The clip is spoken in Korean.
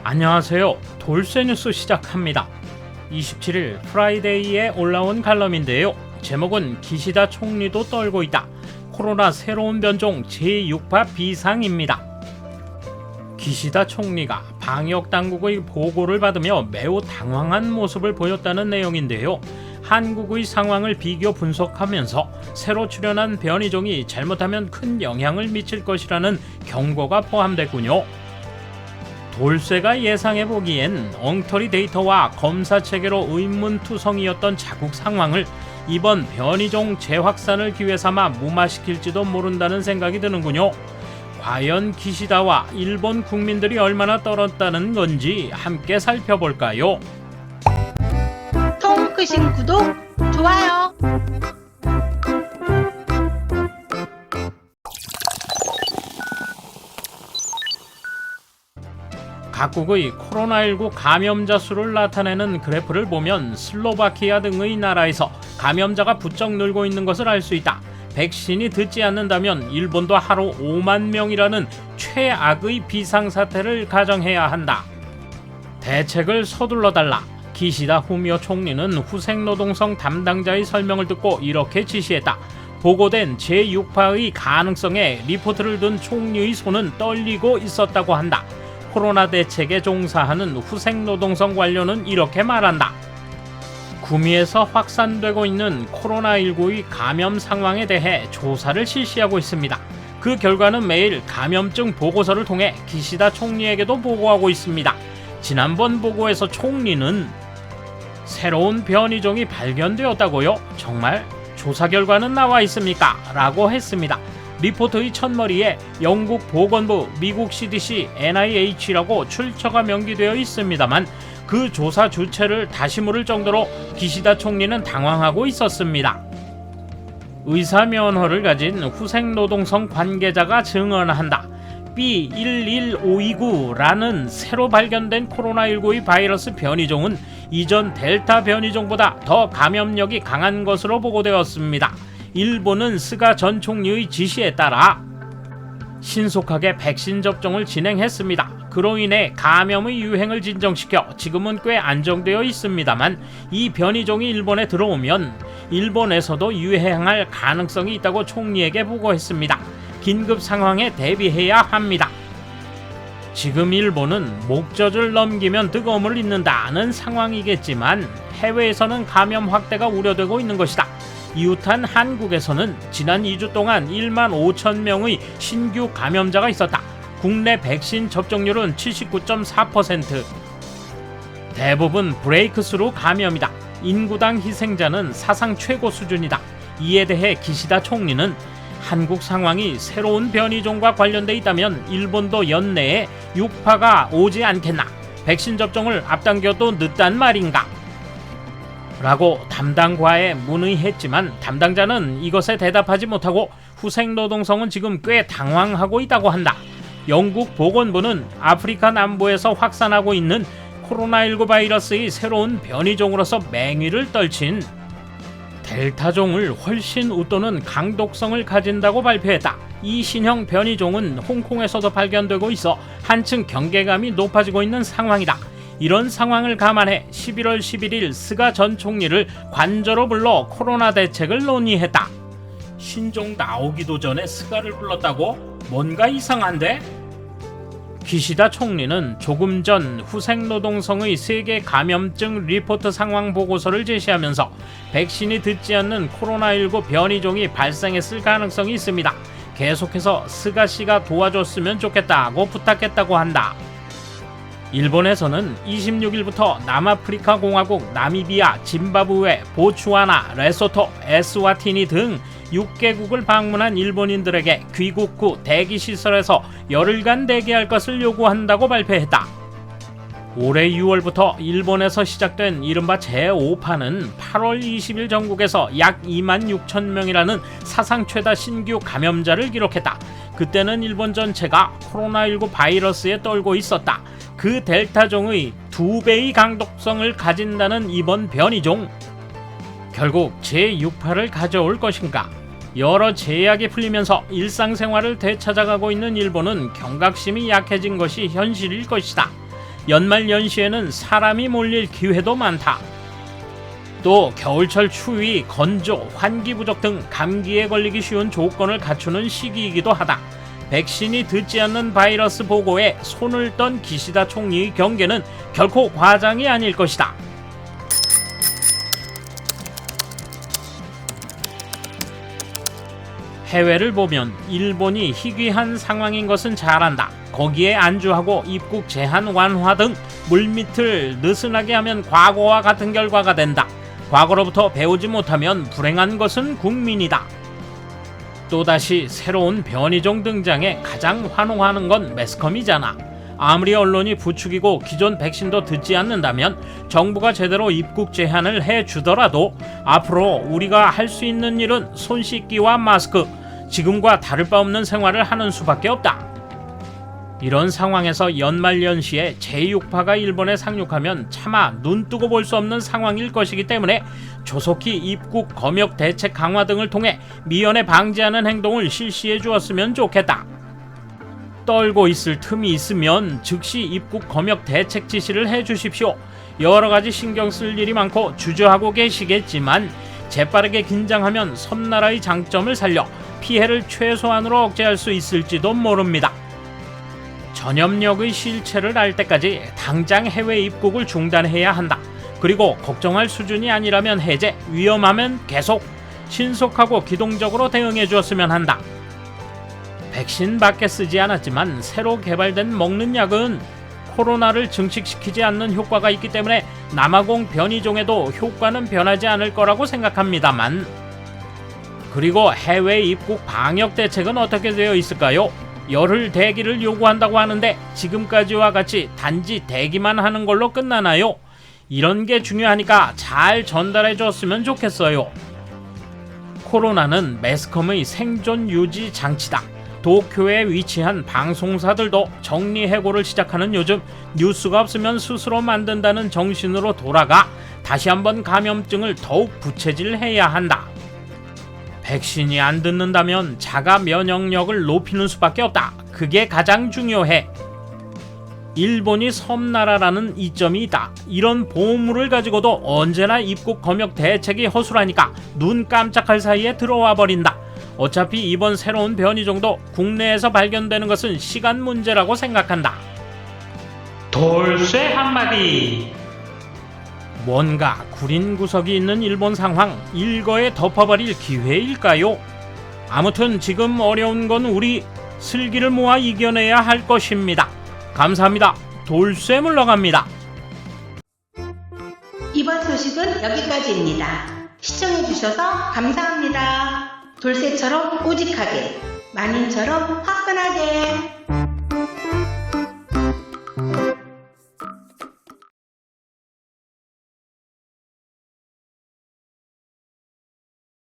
안녕하세요. 돌쇠 뉴스 시작합니다. 27일 프라이데이에 올라온 칼럼인데요. 제목은 기시다 총리도 떨고 있다. 코로나 새로운 변종 제6파 비상입니다. 기시다 총리가 방역 당국의 보고를 받으며 매우 당황한 모습을 보였다는 내용인데요. 한국의 상황을 비교 분석하면서 새로 출현한 변이종이 잘못하면 큰 영향을 미칠 것이라는 경고가 포함됐군요. 돌쇠가 예상해보기엔 엉터리 데이터와 검사 체계로 의문투성이었던 자국 상황을 이번 변이종 재확산을 기회삼아 무마시킬지도 모른다는 생각이 드는군요. 과연 기시다와 일본 국민들이 얼마나 떨었다는 건지 함께 살펴볼까요? 통 크신 구독, 좋아요. 각국의 코로나19 감염자 수를 나타내는 그래프를 보면 슬로바키아 등의 나라에서 감염자가 부쩍 늘고 있는 것을 알 수 있다. 백신이 듣지 않는다면 일본도 하루 5만 명이라는 최악의 비상사태를 가정해야 한다. 대책을 서둘러달라. 기시다 후미오 총리는 후생노동성 담당자의 설명을 듣고 이렇게 지시했다. 보고된 제6파의 가능성에 리포트를 든 총리의 손은 떨리고 있었다고 한다. 코로나 대책에 종사하는 후생노동성 관료는 이렇게 말한다. 구미에서 확산되고 있는 코로나19의 감염 상황에 대해 조사를 실시하고 있습니다. 그 결과는 매일 감염증 보고서를 통해 기시다 총리에게도 보고하고 있습니다. 지난번 보고에서 총리는 새로운 변이종이 발견되었다고요? 정말? 조사 결과는 나와 있습니까? 라고 했습니다. 리포트의 첫머리에 영국 보건부, 미국 CDC, NIH라고 출처가 명기되어 있습니다만 그 조사 주체를 다시 물을 정도로 기시다 총리는 당황하고 있었습니다. 의사 면허를 가진 후생노동성 관계자가 증언한다. B11529라는 새로 발견된 코로나19의 바이러스 변이종은 이전 델타 변이종보다 더 감염력이 강한 것으로 보고되었습니다. 일본은 스가 전 총리의 지시에 따라 신속하게 백신 접종을 진행했습니다. 그로 인해 감염의 유행을 진정시켜 지금은 꽤 안정되어 있습니다만 이 변이종이 일본에 들어오면 일본에서도 유행할 가능성이 있다고 총리에게 보고했습니다. 긴급 상황에 대비해야 합니다. 지금 일본은 목젖을 넘기면 뜨거움을 잊는다는 상황이겠지만 해외에서는 감염 확대가 우려되고 있는 것이다. 이웃한 한국에서는 지난 2주 동안 1만 5천 명의 신규 감염자가 있었다. 국내 백신 접종률은 79.4%. 대부분 브레이크스루 감염이다. 인구당 희생자는 사상 최고 수준이다. 이에 대해 기시다 총리는 한국 상황이 새로운 변이종과 관련돼 있다면 일본도 연내에 6파가 오지 않겠나? 백신 접종을 앞당겨도 늦단 말인가? 라고 담당과에 문의했지만 담당자는 이것에 대답하지 못하고 후생노동성은 지금 꽤 당황하고 있다고 한다. 영국 보건부는 아프리카 남부에서 확산하고 있는 코로나19 바이러스의 새로운 변이종으로서 맹위를 떨친 델타종을 훨씬 웃도는 강독성을 가진다고 발표했다. 이 신형 변이종은 홍콩에서도 발견되고 있어 한층 경계감이 높아지고 있는 상황이다. 이런 상황을 감안해 11월 11일 스가 전 총리를 관저로 불러 코로나 대책을 논의했다. 신종 나오기도 전에 스가를 불렀다고? 뭔가 이상한데? 기시다 총리는 조금 전 후생노동성의 세계 감염증 리포트 상황 보고서를 제시하면서 백신이 듣지 않는 코로나19 변이종이 발생했을 가능성이 있습니다. 계속해서 스가 씨가 도와줬으면 좋겠다고 부탁했다고 한다. 일본에서는 26일부터 남아프리카 공화국, 나미비아, 짐바브웨, 보츠와나, 레소토, 에스와티니 등 6개국을 방문한 일본인들에게 귀국 후 대기시설에서 열흘간 대기할 것을 요구한다고 발표했다. 올해 6월부터 일본에서 시작된 이른바 제5파는 8월 20일 전국에서 약 2만 6천 명이라는 사상 최다 신규 감염자를 기록했다. 그때는 일본 전체가 코로나19 바이러스에 떨고 있었다. 그 델타종의 2배의 강독성을 가진다는 이번 변이종, 결국 제6파를 가져올 것인가? 여러 제약이 풀리면서 일상생활을 되찾아가고 있는 일본은 경각심이 약해진 것이 현실일 것이다. 연말 연시에는 사람이 몰릴 기회도 많다. 또 겨울철 추위, 건조, 환기 부족 등 감기에 걸리기 쉬운 조건을 갖추는 시기이기도 하다. 백신이 듣지 않는 바이러스 보고에 손을 떤 기시다 총리의 경계는 결코 과장이 아닐 것이다. 해외를 보면 일본이 희귀한 상황인 것은 잘 안다. 거기에 안주하고 입국 제한 완화 등 물밑을 느슨하게 하면 과거와 같은 결과가 된다. 과거로부터 배우지 못하면 불행한 것은 국민이다. 또다시 새로운 변이종 등장에 가장 환호하는 건 매스컴이잖아. 아무리 언론이 부추기고 기존 백신도 듣지 않는다면 정부가 제대로 입국 제한을 해주더라도 앞으로 우리가 할 수 있는 일은 손 씻기와 마스크, 지금과 다를 바 없는 생활을 하는 수밖에 없다. 이런 상황에서 연말연시에 제6파가 일본에 상륙하면 차마 눈뜨고 볼 수 없는 상황일 것이기 때문에 조속히 입국 검역 대책 강화 등을 통해 미연에 방지하는 행동을 실시해 주었으면 좋겠다. 떨고 있을 틈이 있으면 즉시 입국 검역 대책 지시를 해 주십시오. 여러 가지 신경 쓸 일이 많고 주저하고 계시겠지만 재빠르게 긴장하면 섬나라의 장점을 살려 피해를 최소한으로 억제할 수 있을지도 모릅니다. 전염력의 실체를 알 때까지 당장 해외 입국을 중단해야 한다. 그리고 걱정할 수준이 아니라면 해제, 위험하면 계속 신속하고 기동적으로 대응해 주었으면 한다. 백신밖에 쓰지 않았지만 새로 개발된 먹는 약은 코로나를 증식시키지 않는 효과가 있기 때문에 남아공 변이종에도 효과는 변하지 않을 거라고 생각합니다만, 그리고 해외 입국 방역 대책은 어떻게 되어 있을까요? 열흘 대기를 요구한다고 하는데 지금까지와 같이 단지 대기만 하는 걸로 끝나나요? 이런 게 중요하니까 잘 전달해 줬으면 좋겠어요. 코로나는 매스컴의 생존 유지 장치다. 도쿄에 위치한 방송사들도 정리해고를 시작하는 요즘 뉴스가 없으면 스스로 만든다는 정신으로 돌아가 다시 한번 감염증을 더욱 부채질해야 한다. 백신이 안 듣는다면 자가 면역력을 높이는 수밖에 없다. 그게 가장 중요해. 일본이 섬나라라는 이점이 있다. 이런 보물을 가지고도 언제나 입국 검역 대책이 허술하니까 눈 깜짝할 사이에 들어와 버린다. 어차피 이번 새로운 변이종도 국내에서 발견되는 것은 시간 문제라고 생각한다. 돌쇠 한마디. 뭔가 구린 구석이 있는 일본 상황 일거에 덮어버릴 기회일까요? 아무튼 지금 어려운 건 우리 슬기를 모아 이겨내야 할 것입니다. 감사합니다. 돌쇠 물러갑니다. 이번 소식은 여기까지입니다. 시청해주셔서 감사합니다. 돌쇠처럼 오직하게, 만인처럼 화끈하게.